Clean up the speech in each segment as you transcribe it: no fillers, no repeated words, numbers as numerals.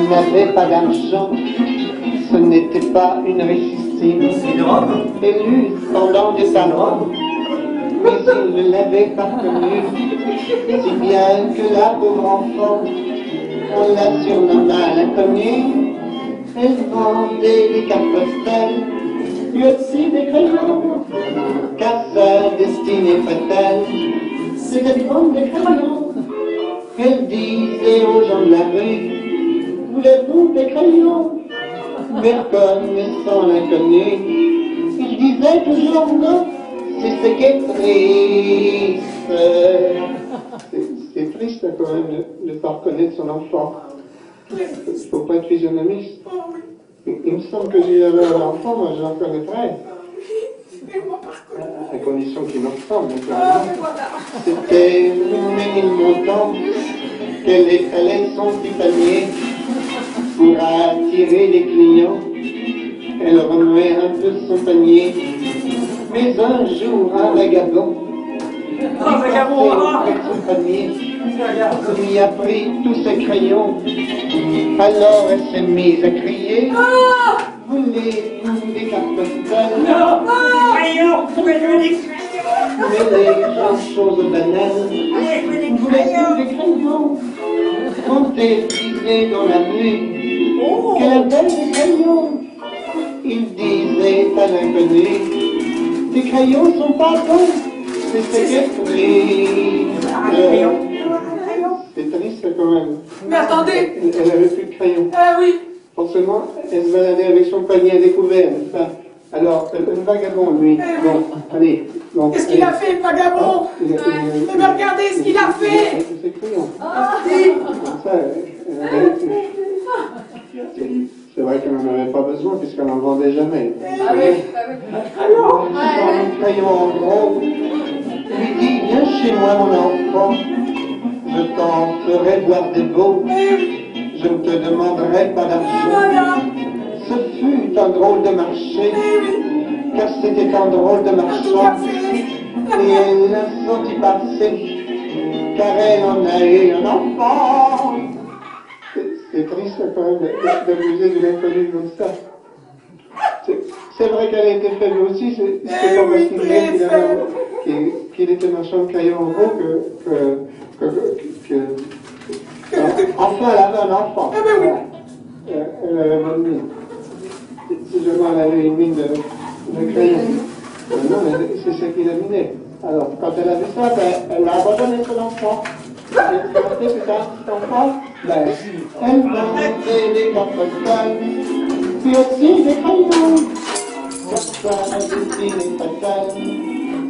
n'avait pas d'argent, ce n'était pas une richissime. Élue pendant des années, mais il ne l'avait pas connue, si bien que la pauvre enfant, on la surnomma l'inconnue. Elle vendait des cartes postales, lui aussi des crayons, car sa destinée fatale, c'était de vendre des crayons. Elle disait aux gens de la rue, voulez-vous des crayons? Mais connaissant l'inconnu, il disait toujours non, c'est ce qui est triste. C'est triste quand même de ne pas reconnaître son enfant. Il ne faut pas être physionomiste. Il me semble que si j'avais un enfant, moi je le reconnaîtrais. À condition qu'il me ressemble. C'était une montante qu'elle étalait son petit panier pour attirer les clients. Elle remuait un peu son panier. Mais un jour, un vagabond, près de son panier, lui a pris tous ses crayons. Alors elle s'est mise à crier. Voulez-vous des cartes postales? Mais les choses banales. Voulez-vous des crayons? Quand elle disait dans la nuit qu'elle avait des crayons, il disait à l'inconnu, tes crayons sont pas bons, c'est ce qu'elle triste. C'est triste quand même. Mais attendez! Elle avait plus de crayons. Ah oui! Forcément, elle se baladait avec son panier à découvert, n'est-ce pas? Alors, le vagabond, lui, bon, allez. Bon, qu'est-ce qu'il a fait, le vagabond? Mais regardez ce qu'il a fait! C'est crayons. C'est vrai qu'elle n'en avait pas besoin, puisqu'elle n'en vendait jamais. Ah oui, Le crayon en gros, lui dit, viens chez moi, mon enfant, je t'en ferai boire des beaux, je ne te demanderai pas d'argent. Ce fut un drôle de marché, car c'était un drôle de marchand, et elle l'a senti passer, car elle en a eu un enfant. C'est triste quand même d'abuser de l'inconnu comme ça. C'est vrai qu'elle était faible aussi, c'est pas parce qu'il disait qu'il était marchand de crayons en gros enfin, elle avait un enfant. Elle avait bonne mine. Si jamais elle avait une mine de crayon. Non, mais c'est ce qu'il a miné. Alors, quand elle a vu ça, elle a abandonné son enfant. Elle s'est restée plus tard, cet enfant, elle vendait des cartes postales, puis aussi des crayons. Pour ça, la destinée fatale,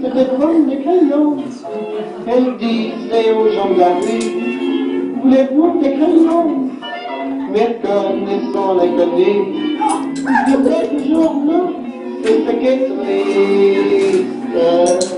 c'était de vendre des crayons. Elle disait aux gens de la rue, voulez-vous des crayons? Mais connaissant l'inconnu, il disait toujours non, c'est ce qui est triste.